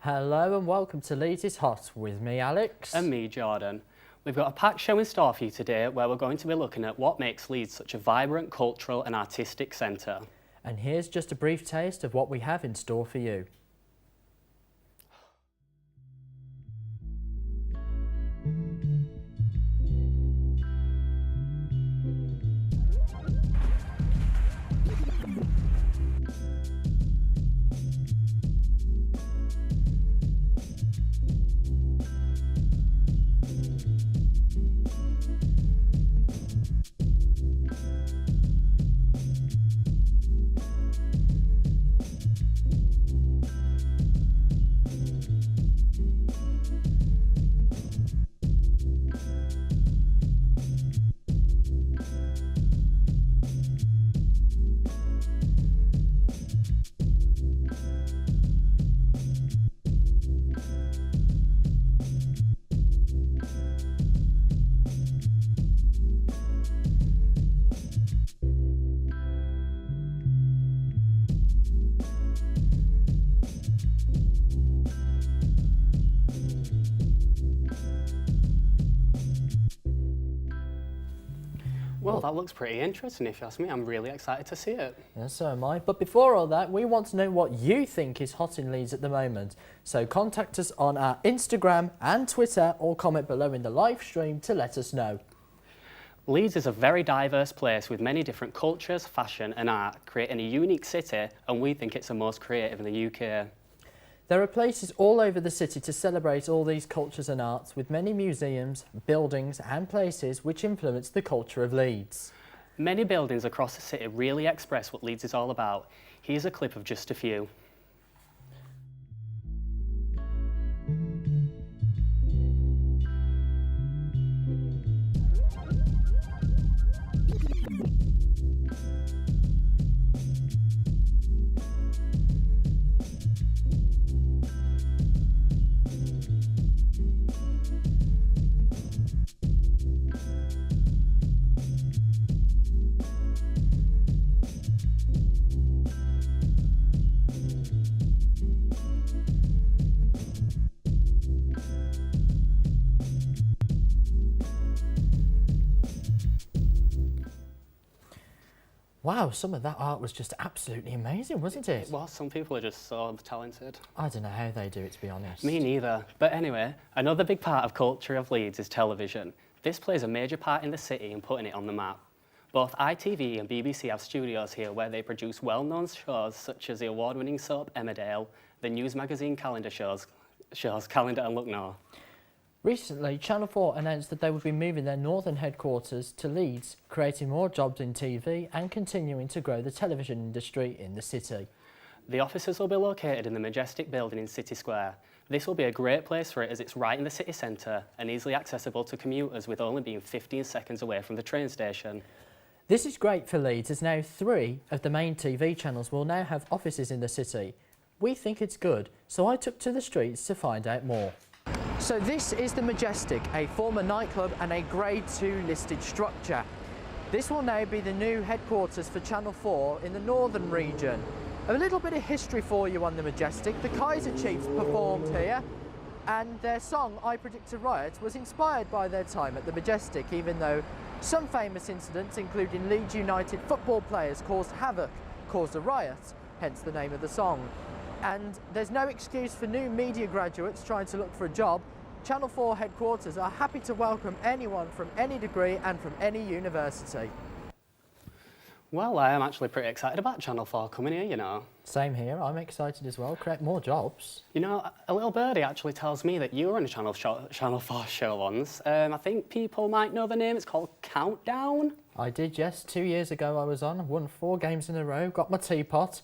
Hello and welcome to Leeds is Hot with me, Alex. And me, Jordan. We've got a packed show in store for you today where we're going to be looking at what makes Leeds such a vibrant cultural and artistic centre. And here's just a brief taste of what we have in store for you. Well, that looks pretty interesting if you ask me. I'm really excited to see it. And so am I. But before all that, we want to know what you think is hot in Leeds at the moment. So contact us on our Instagram and Twitter or comment below in the live stream to let us know. Leeds is a very diverse place with many different cultures, fashion and art, creating a unique city, and we think it's the most creative in the UK. There are places all over the city to celebrate all these cultures and arts, with many museums, buildings and places which influence the culture of Leeds. Many buildings across the city really express what Leeds is all about. Here's a clip of just a few. Wow, some of that art was just absolutely amazing, wasn't it? Well, some people are just so talented. I don't know how they do it, to be honest. Me neither. But anyway, another big part of culture of Leeds is television. This plays a major part in the city in putting it on the map. Both ITV and BBC have studios here where they produce well-known shows such as the award-winning soap Emmerdale, the news magazine calendar shows Calendar and Lucknow. Recently, Channel 4 announced that they would be moving their northern headquarters to Leeds, creating more jobs in TV and continuing to grow the television industry in the city. The offices will be located in the majestic building in City Square. This will be a great place for it as it's right in the city centre and easily accessible to commuters with only being 15 seconds away from the train station. This is great for Leeds as now 3 of the main TV channels will now have offices in the city. We think it's good, so I took to the streets to find out more. So this is the Majestic, a former nightclub and a Grade 2 listed structure. This will now be the new headquarters for Channel 4 in the northern region. A little bit of history for you on the Majestic. The Kaiser Chiefs performed here and their song I Predict a Riot was inspired by their time at the Majestic, even though some famous incidents, including Leeds United football players caused a riot, hence the name of the song. And there's no excuse for new media graduates trying to look for a job. Channel 4 headquarters are happy to welcome anyone from any degree and from any university. Well, I am actually pretty excited about Channel 4 coming here, you know. Same here, I'm excited as well, create more jobs. You know, a little birdie actually tells me that you were on a Channel 4 show once. I think people might know the name, it's called Countdown. I did, yes. 2 years ago I was on, won 4 games in a row, got my teapot,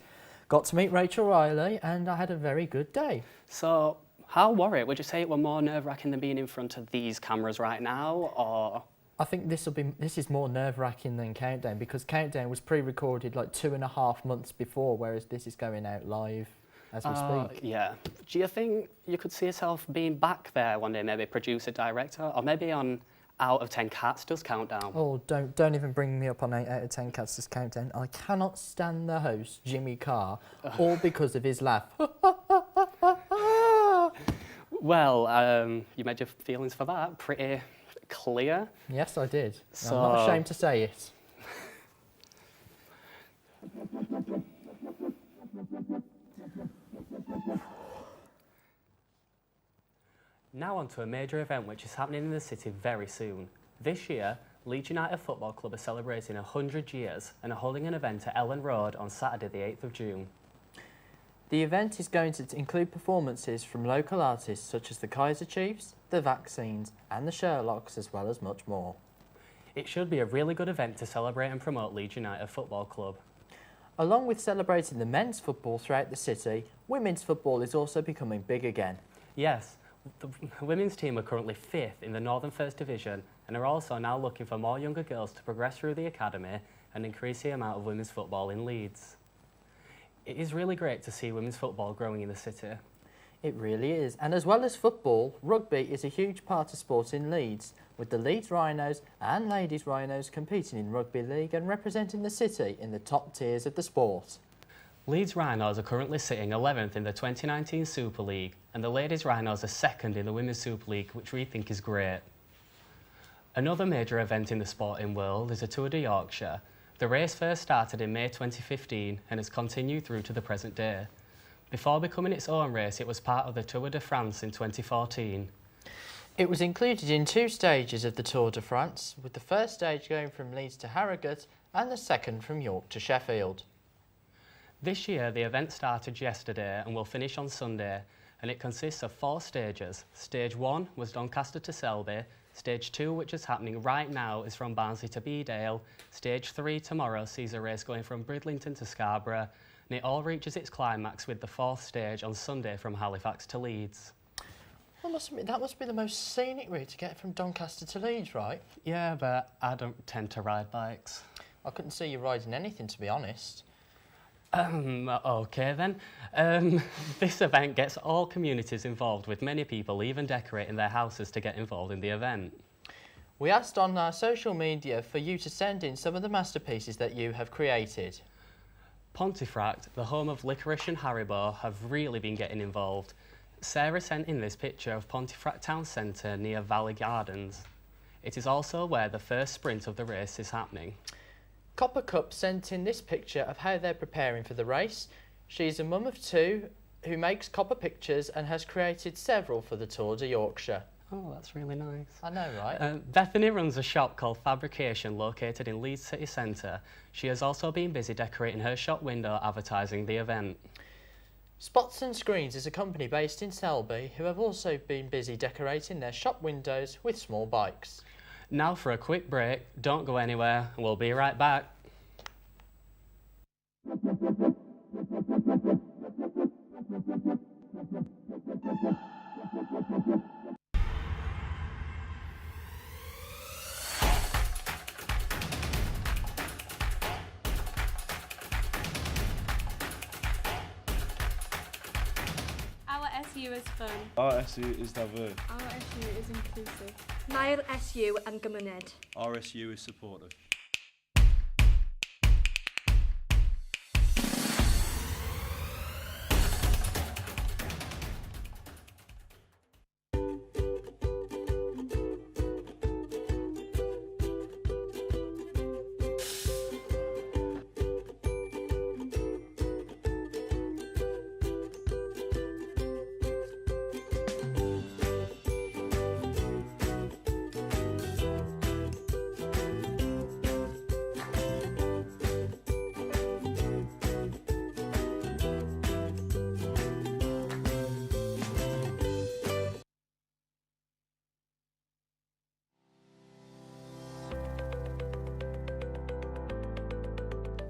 got to meet Rachel Riley, and I had a very good day. So, how were it? Would you say it were more nerve-wracking than being in front of these cameras right now, or...? I think this is more nerve-wracking than Countdown, because Countdown was pre-recorded like 2.5 months before, whereas this is going out live as we speak. Yeah. Do you think you could see yourself being back there one day, maybe producer, director, or maybe on Out of 10 Cats Does Countdown? Oh, don't even bring me up on 8 out of 10 Cats Does Countdown. I cannot stand the host, Jimmy Carr, all because of his laugh. Well, you made your feelings for that pretty clear. Yes, I did. So- I'm not ashamed to say it. Now on to a major event which is happening in the city very soon. This year, Leeds United Football Club are celebrating 100 years and are holding an event at Ellen Road on Saturday the 8th of June. The event is going to include performances from local artists such as the Kaiser Chiefs, the Vaccines and the Sherlocks, as well as much more. It should be a really good event to celebrate and promote Leeds United Football Club. Along with celebrating the men's football throughout the city, women's football is also becoming big again. Yes, the women's team are currently 5th in the Northern First Division and are also now looking for more younger girls to progress through the academy and increase the amount of women's football in Leeds. It is really great to see women's football growing in the city. It really is. And as well as football, rugby is a huge part of sport in Leeds, with the Leeds Rhinos and Ladies Rhinos competing in Rugby League and representing the city in the top tiers of the sport. Leeds Rhinos are currently sitting 11th in the 2019 Super League and the Ladies Rhinos are 2nd in the Women's Super League, which we think is great. Another major event in the sporting world is the Tour de Yorkshire. The race first started in May 2015 and has continued through to the present day. Before becoming its own race, it was part of the Tour de France in 2014. It was included in 2 stages of the Tour de France, with the first stage going from Leeds to Harrogate and the second from York to Sheffield. This year, the event started yesterday and will finish on Sunday, and it consists of 4 stages. Stage 1 was Doncaster to Selby. Stage 2, which is happening right now, is from Barnsley to Bedale. Stage 3 tomorrow sees a race going from Bridlington to Scarborough, and it all reaches its climax with the 4th stage on Sunday from Halifax to Leeds. That must be the most scenic route to get from Doncaster to Leeds, right? Yeah, but I don't tend to ride bikes. I couldn't see you riding anything, to be honest. Okay then. This event gets all communities involved, with many people even decorating their houses to get involved in the event. We asked on our social media for you to send in some of the masterpieces that you have created. Pontefract, the home of licorice and Haribo, have really been getting involved. Sarah sent in this picture of Pontefract Town Centre near Valley Gardens. It is also where the first sprint of the race is happening. Copper Cup sent in this picture of how they're preparing for the race. She's a mum of 2 who makes copper pictures and has created several for the Tour de Yorkshire. Oh, that's really nice. I know, right? Bethany runs a shop called Fabrication located in Leeds City Centre. She has also been busy decorating her shop window advertising the event. Spots and Screens is a company based in Selby who have also been busy decorating their shop windows with small bikes. Now for a quick break. Don't go anywhere, and we'll be right back. Our SU is fun. Our SU is diverse. Our SU is inclusive. Nail SU and gymuned. RSU is supportive.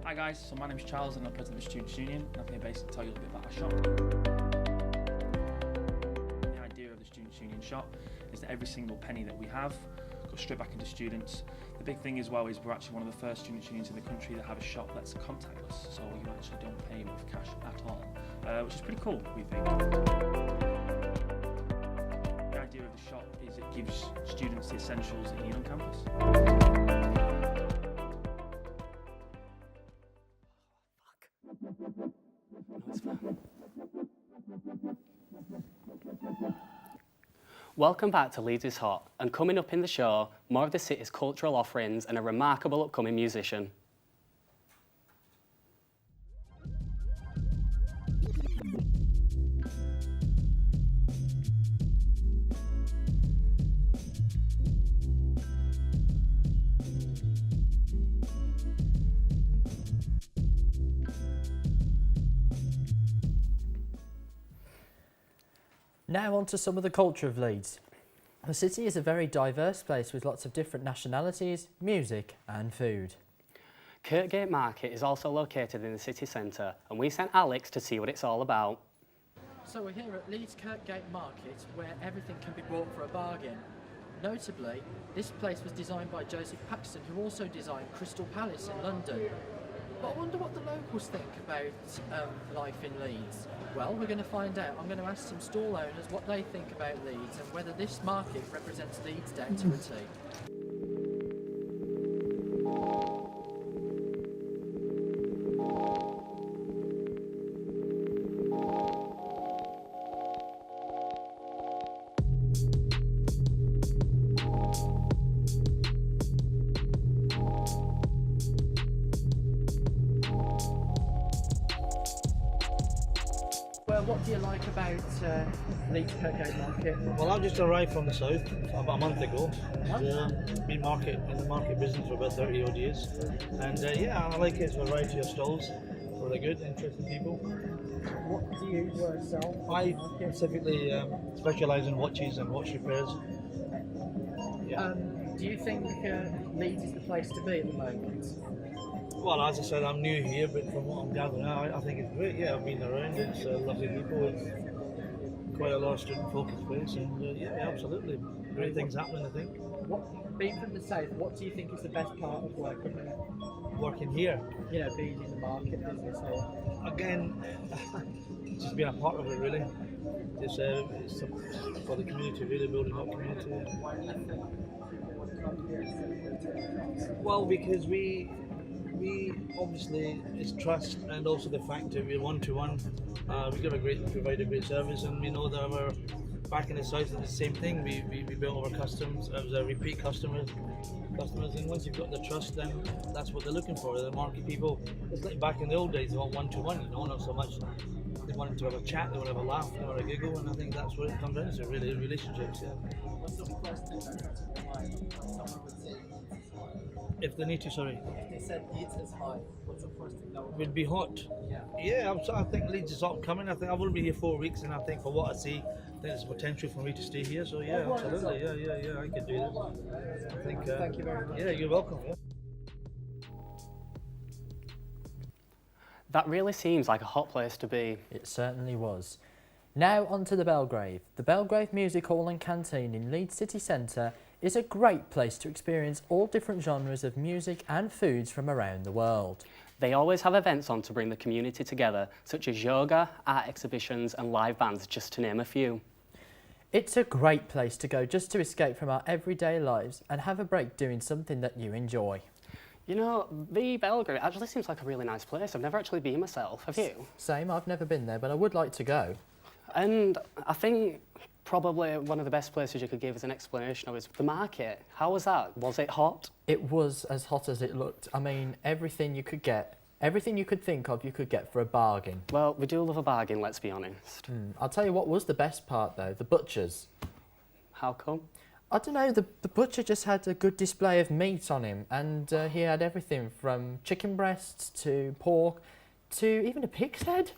Hi guys, so my name's Charles and I'm president of the Students' Union, and I'm here basically to tell you a little bit about our shop. The idea of the Students' Union shop is that every single penny that we have goes straight back into students. The big thing as well is we're actually one of the first students' unions in the country that have a shop that's contactless, so you actually don't pay with cash at all, which is pretty cool, we think. The idea of the shop is it gives students the essentials they need on campus. Welcome back to Leeds is Hot, and coming up in the show, more of the city's cultural offerings and a remarkable upcoming musician. Now on to some of the culture of Leeds. The city is a very diverse place with lots of different nationalities, music and food. Kirkgate Market is also located in the city centre, and we sent Alex to see what it's all about. So we're here at Leeds Kirkgate Market, where everything can be bought for a bargain. Notably, this place was designed by Joseph Paxton, who also designed Crystal Palace in London. But I wonder what the locals think about life in Leeds. Well, we're going to find out. I'm going to ask some stall owners what they think about Leeds and whether this market represents Leeds down to a T. Well, what do you like about Leeds Kirkgate Market? Well, I've just arrived from the south about a month ago. Been in the market business for about 30 odd years, and yeah, I like it. It's a variety of stalls, really good, interesting people. What do you sell? I specifically specialise in watches and watch repairs. Yeah. Do you think Leeds is the place to be at the moment? Well, as I said, I'm new here, but from what I'm gathering now, I think it's great. Yeah, I've been around. It's lovely people. It's quite a lot of student-focused place, and yeah, absolutely, great things happening. I think. Being from the south, what do you think is the best part of working here? Working here, You know, being in the market business here. again, just being a part of it really. It's for the community, really building up community. Well, because we obviously it's trust, and also the fact that we're one-to-one. We provide a great service, and we know that our back in the south it's the same thing. We built our customs as a repeat customers, and once you've got the trust, then that's what they're looking for. The market people, it's like back in the old days, they want one-to-one, you know, not so much. They wanted to have a chat, they want to have a laugh, they want to giggle, and I think that's what it comes down to, really, relationships. Yeah. If they need to, sorry. They said Leeds is high. What's the first thing that Would be hot. Yeah, I think Leeds is upcoming. I've only been here 4 weeks, and I think for what I see, I think there's potential for me to stay here. So yeah, absolutely. Yeah, I could do that. I think. Thank you very much. Yeah, you're welcome. Yeah. That really seems like a hot place to be. It certainly was. Now on to the Belgrave. The Belgrave Music Hall and Canteen in Leeds City Centre is a great place to experience all different genres of music and foods from around the world. They always have events on to bring the community together, such as yoga, art exhibitions and live bands, just to name a few. It's a great place to go just to escape from our everyday lives and have a break doing something that you enjoy. You know, the Belgrave actually seems like a really nice place. I've never actually been myself, have you? Same, I've never been there, but I would like to go. And I think probably one of the best places you could give as an explanation of is the market. How was that? Was it hot? It was as hot as it looked. I mean, everything you could think of, you could get for a bargain. Well, we do love a bargain, let's be honest. I'll tell you what was the best part though, the butchers. How come? I don't know, the butcher just had a good display of meat on him, and he had everything from chicken breasts to pork to even a pig's head.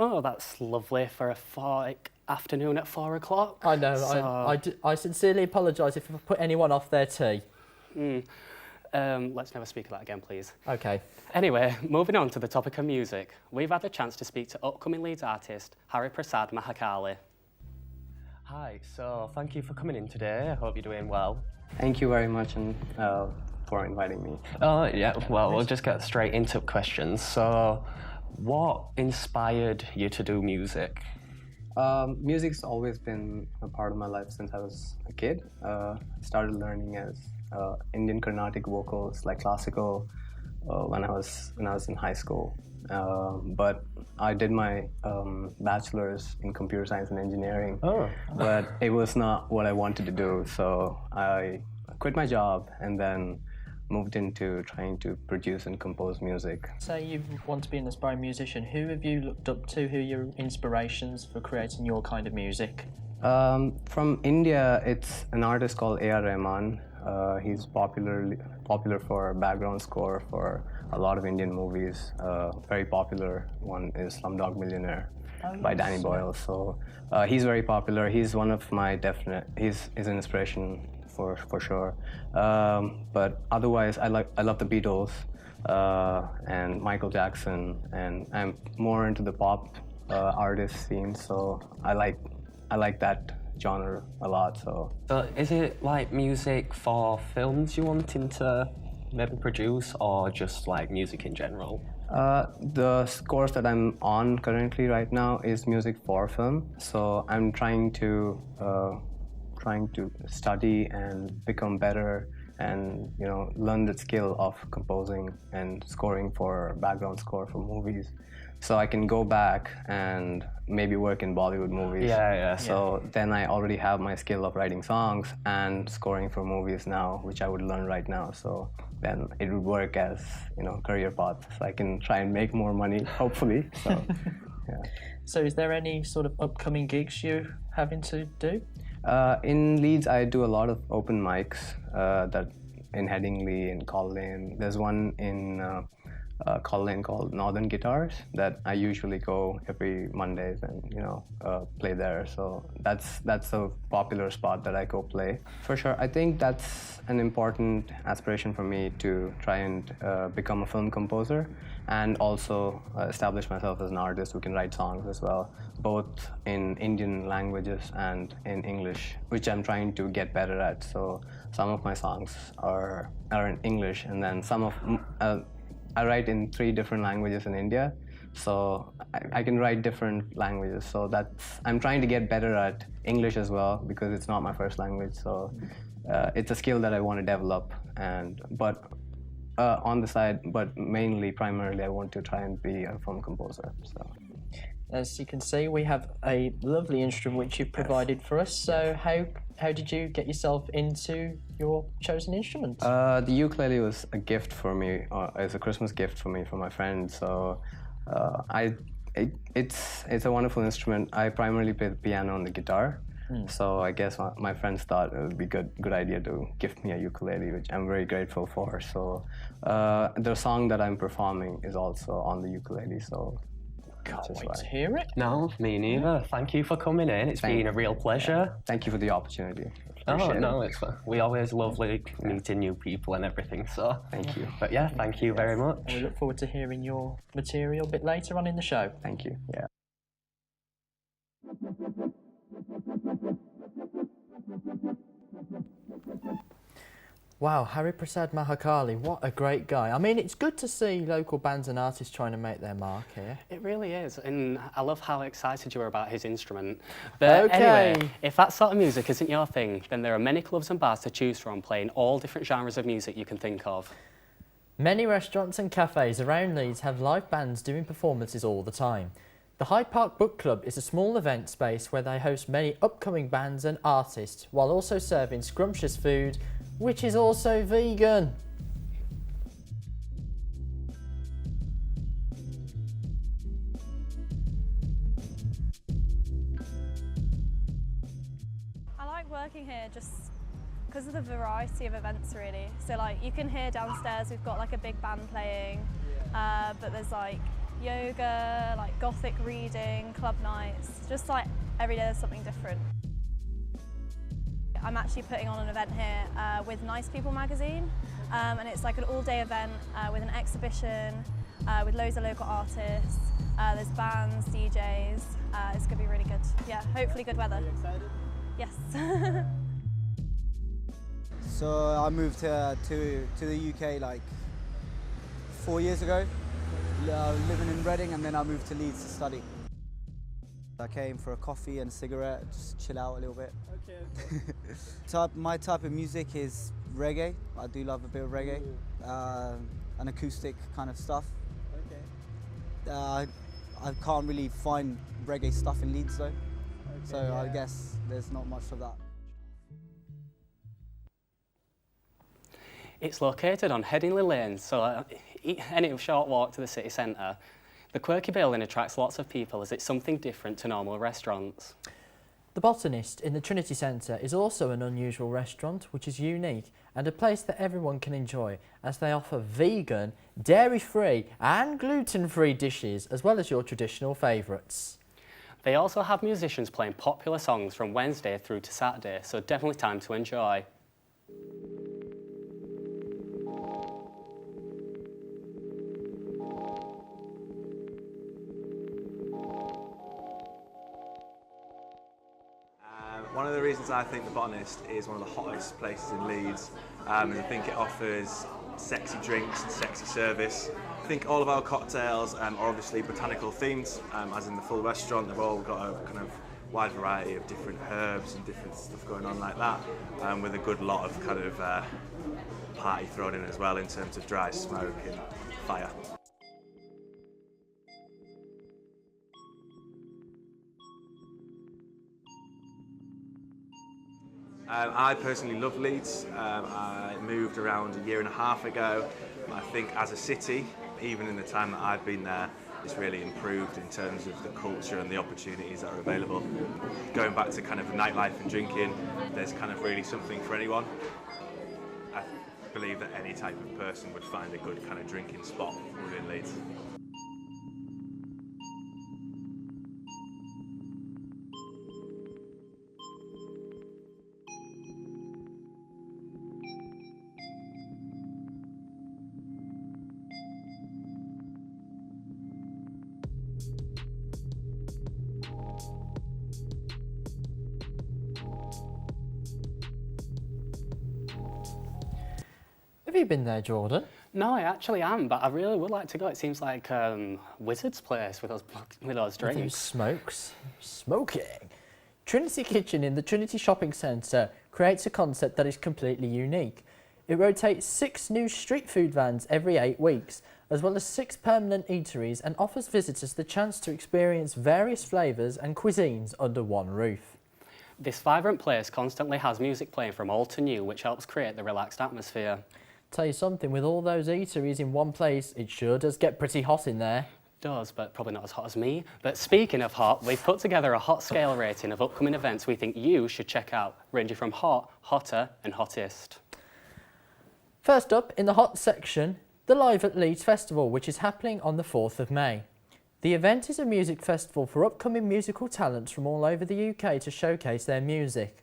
Oh, that's lovely for a afternoon at 4 o'clock. I know, I sincerely apologise if I put anyone off their tea. Let's never speak of that again, please. Okay. Anyway, moving on to the topic of music, we've had the chance to speak to upcoming Leeds artist Hari Prasad Mahakali. Hi, so thank you for coming in today. I hope you're doing well. Thank you very much for inviting me. Yeah, well, we'll just get straight into questions. So, what inspired you to do music? Music's always been a part of my life since I was a kid. I started learning as Indian Carnatic vocals, like classical when I was in high school. But I did my bachelor's in computer science and engineering. Oh. But it was not what I wanted to do, so I quit my job and then moved into trying to produce and compose music. Say you want to be an aspiring musician, who have you looked up to? Who are your inspirations for creating your kind of music? From India, it's an artist called A.R. Rahman. He's popular for background score for a lot of Indian movies. Very popular one is Slumdog Millionaire by Danny Boyle. So he's very popular. He's one of my he's an inspiration for sure. But otherwise, I love the Beatles and Michael Jackson, and I'm more into the pop artist scene. So I like that genre a lot. So is it like music for films you wanting to maybe produce, or just like music in general? The course that I'm on currently right now is music for film. So I'm trying to study and become better, and learn the skill of composing and scoring for background score for movies, so I can go back and maybe work in Bollywood movies. So then I already have my skill of writing songs and scoring for movies now, which I would learn right now. So then it would work as career path. So I can try and make more money, hopefully. So yeah. So is there any sort of upcoming gigs you're having to do? In Leeds, I do a lot of open mics that in Headingley, in Coleraine. There's one in Coleraine called Northern Guitars that I usually go every Mondays and play there. So that's a popular spot that I go play. For sure, I think that's an important aspiration for me to try and become a film composer, and also establish myself as an artist who can write songs as well, both in Indian languages and in English, which I'm trying to get better at. So some of my songs are in English, and then some of I write in 3 different languages in India, so I can write different languages. So I'm trying to get better at English as well, because it's not my first language. So it's a skill that I want to develop, but on the side, but primarily, I want to try and be a film composer. So. As you can see, we have a lovely instrument which you've provided for us. So how did you get yourself into your chosen instrument? The ukulele was a gift for me, as a Christmas gift for me from my friend. So it's a wonderful instrument. I primarily play the piano and the guitar. So I guess my friends thought it would be good idea to gift me a ukulele, which I'm very grateful for. So the song that I'm performing is also on the ukulele. So can't wait to hear it. No, me neither. Thank you for coming in. It's been a real pleasure. Thank you for the opportunity. It's fun. We always love meeting new people and everything. So thank you. But yeah, thank you very much. And we look forward to hearing your material a bit later on in the show. Thank you. Yeah. Wow, Hari Prasad Mahakali, what a great guy. I mean, it's good to see local bands and artists trying to make their mark here. It really is, and I love how excited you are about his instrument. But anyway, if that sort of music isn't your thing, then there are many clubs and bars to choose from playing all different genres of music you can think of. Many restaurants and cafes around Leeds have live bands doing performances all the time. The Hyde Park Book Club is a small event space where they host many upcoming bands and artists, while also serving scrumptious food, which is also vegan. I like working here just because of the variety of events, really. So like you can hear downstairs we've got like a big band playing, but there's like yoga, like gothic reading, club nights, just like every day there's something different. I'm actually putting on an event here with Nice People magazine, and it's like an all-day event with an exhibition with loads of local artists. There's bands, DJs. It's going to be really good. Yeah, hopefully good weather. Are you excited? Yes. So I moved to the UK like 4 years ago, living in Reading, and then I moved to Leeds to study. I came for a coffee and a cigarette, just chill out a little bit. Okay. My type of music is reggae. I do love a bit of reggae, and acoustic kind of stuff. I can't really find reggae stuff in Leeds though, so yeah. I guess there's not much of that. It's located on Headingley Lane, so any short walk to the city centre. The quirky building attracts lots of people as it's something different to normal restaurants. The Botanist in the Trinity Centre is also an unusual restaurant which is unique and a place that everyone can enjoy as they offer vegan, dairy-free and gluten-free dishes as well as your traditional favourites. They also have musicians playing popular songs from Wednesday through to Saturday, so definitely time to enjoy. One of the reasons I think the Botanist is one of the hottest places in Leeds, and I think it offers sexy drinks and sexy service. I think all of our cocktails are obviously botanical themed, as in the full restaurant. They've all got a kind of wide variety of different herbs and different stuff going on like that, with a good lot of kind of party thrown in as well in terms of dry smoke and fire. I personally love Leeds. I moved around a year and a half ago. I think as a city, even in the time that I've been there, it's really improved in terms of the culture and the opportunities that are available. Going back to kind of nightlife and drinking, there's kind of really something for anyone. I believe that any type of person would find a good kind of drinking spot within Leeds. Have you been there, Jordan? No, I actually am, but I really would like to go. It seems like Wizard's Place with those drinks. Those smokes. Smoking. Trinity Kitchen in the Trinity Shopping Centre creates a concept that is completely unique. It rotates 6 new street food vans every 8 weeks, as well as 6 permanent eateries, and offers visitors the chance to experience various flavours and cuisines under one roof. This vibrant place constantly has music playing from old to new, which helps create the relaxed atmosphere. Tell you something, with all those eateries in one place, it sure does get pretty hot in there. Does, but probably not as hot as me. But speaking of hot, we've put together a hot scale rating of upcoming events we think you should check out, ranging from hot, hotter and hottest. First up, in the hot section, the Live at Leeds Festival, which is happening on the 4th of May. The event is a music festival for upcoming musical talents from all over the UK to showcase their music.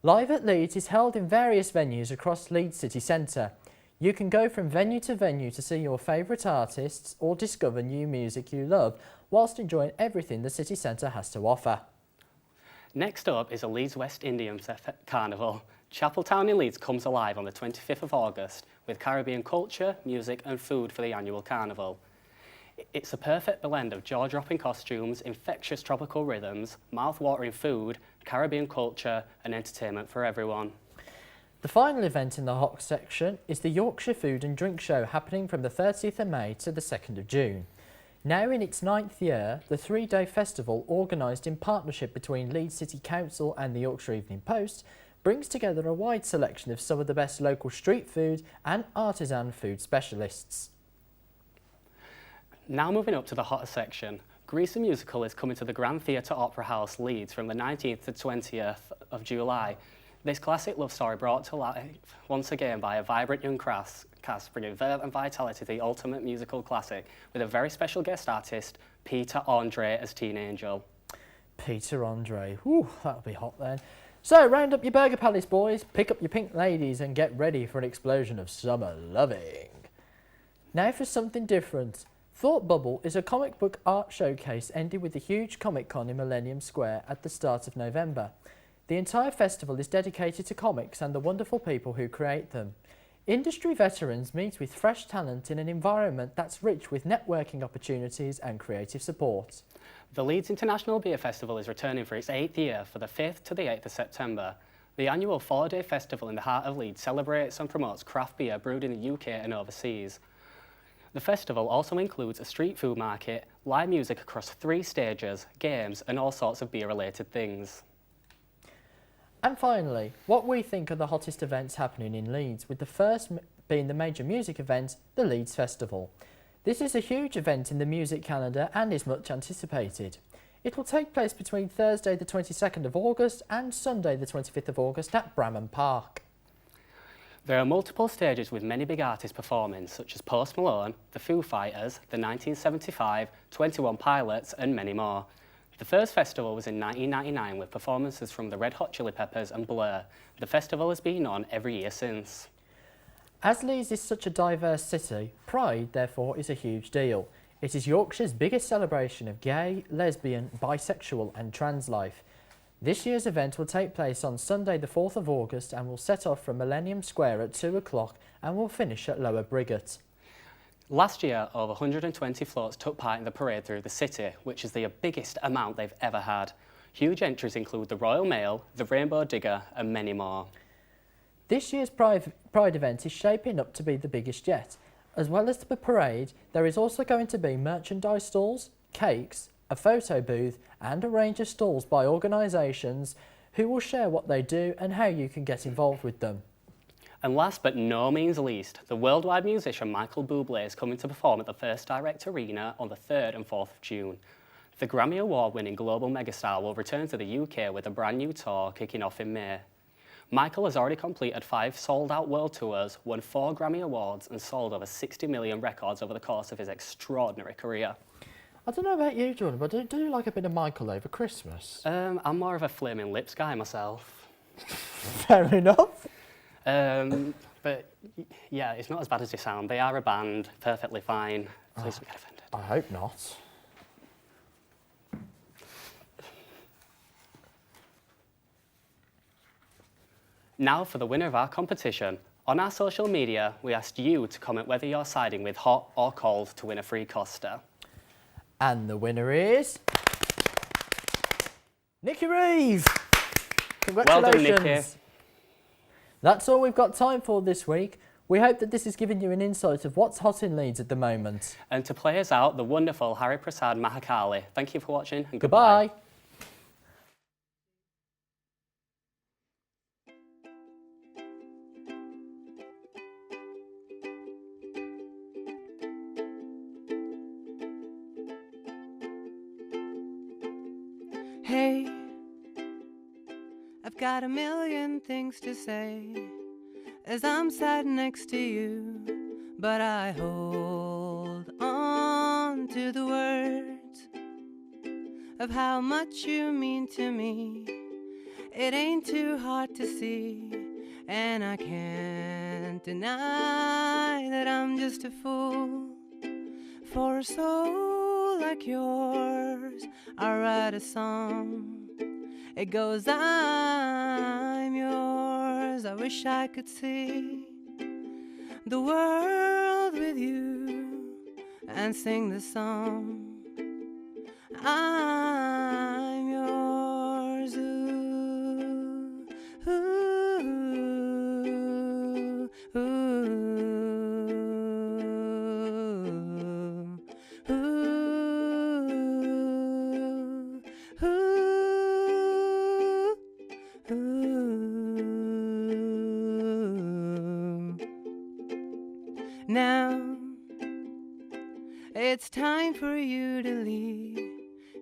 Live at Leeds is held in various venues across Leeds city centre. You can go from venue to venue to see your favourite artists or discover new music you love whilst enjoying everything the city centre has to offer. Next up is a Leeds West Indian Carnival. Chapeltown in Leeds comes alive on the 25th of August with Caribbean culture, music and food for the annual carnival. It's a perfect blend of jaw-dropping costumes, infectious tropical rhythms, mouth-watering food, Caribbean culture and entertainment for everyone. The final event in the hot section is the Yorkshire Food and Drink Show, happening from the 30th of May to the 2nd of June. Now in its 9th year, the 3-day festival, organised in partnership between Leeds City Council and the Yorkshire Evening Post, brings together a wide selection of some of the best local street food and artisan food specialists. Now moving up to the hotter section, Grease the Musical is coming to the Grand Theatre Opera House, Leeds from the 19th to 20th of July. This classic love story brought to life once again by a vibrant young cast bringing verve and vitality to the ultimate musical classic with a very special guest artist, Peter Andre as Teen Angel. Peter Andre, whew, that'll be hot then. So round up your Burger Palace boys, pick up your pink ladies and get ready for an explosion of summer loving. Now for something different. Thought Bubble is a comic book art showcase ending with the huge Comic Con in Millennium Square at the start of November. The entire festival is dedicated to comics and the wonderful people who create them. Industry veterans meet with fresh talent in an environment that's rich with networking opportunities and creative support. The Leeds International Beer Festival is returning for its 8th year for the 5th to the 8th of September. The annual 4-day festival in the heart of Leeds celebrates and promotes craft beer brewed in the UK and overseas. The festival also includes a street food market, live music across 3 stages, games and all sorts of beer-related things. And finally, what we think are the hottest events happening in Leeds, with the first being the major music event, the Leeds Festival. This is a huge event in the music calendar and is much anticipated. It will take place between Thursday the 22nd of August and Sunday the 25th of August at Bramham Park. There are multiple stages with many big artists performing, such as Post Malone, the Foo Fighters, the 1975, 21 Pilots and many more. The first festival was in 1999 with performances from the Red Hot Chili Peppers and Blur. The festival has been on every year since. As Leeds is such a diverse city, Pride therefore is a huge deal. It is Yorkshire's biggest celebration of gay, lesbian, bisexual and trans life. This year's event will take place on Sunday the 4th of August and will set off from Millennium Square at 2 o'clock and will finish at Lower Briggate. Last year, over 120 floats took part in the parade through the city, which is the biggest amount they've ever had. Huge entries include the Royal Mail, the Rainbow Digger and many more. This year's Pride event is shaping up to be the biggest yet. As well as the parade, there is also going to be merchandise stalls, cakes, a photo booth and a range of stalls by organisations who will share what they do and how you can get involved with them. And last but no means least, the worldwide musician Michael Buble is coming to perform at the First Direct Arena on the 3rd and 4th of June. The Grammy Award-winning global megastar will return to the UK with a brand new tour kicking off in May. Michael has already completed 5 sold-out world tours, won 4 Grammy Awards and sold over 60 million records over the course of his extraordinary career. I don't know about you, Jordan, but do you like a bit of Michael over Christmas? I'm more of a Flaming Lips guy myself. Fair enough. But yeah, it's not as bad as they sound. They are a band, perfectly fine. Please don't get offended. I hope not. Now for the winner of our competition. On our social media, we asked you to comment whether you're siding with hot or cold to win a free Costa. And the winner is... Nikki Reeve! Congratulations! Well done, Nikki. That's all we've got time for this week. We hope that this has given you an insight of what's hot in Leeds at the moment. And to play us out, the wonderful Hari Prasad Mahakali. Thank you for watching and goodbye. Hey, I've got a million things to say as I'm sat next to you, but I hold on to the words of how much you mean to me. It ain't too hard to see, and I can't deny that I'm just a fool for a soul like yours. I write a song, it goes, I'm yours. I wish I could see the world with you and sing the song, I'm yours. Ooh, ooh, ooh, ooh. Now it's time for you to leave.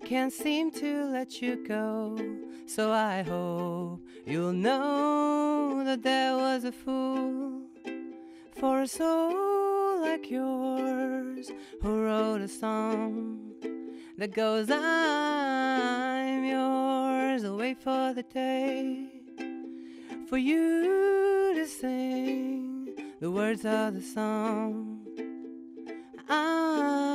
Can't seem to let you go. So I hope you'll know that there was a fool for a soul like yours who wrote a song that goes, I'm yours. I'll wait for the day for you to sing the words of the song, I'm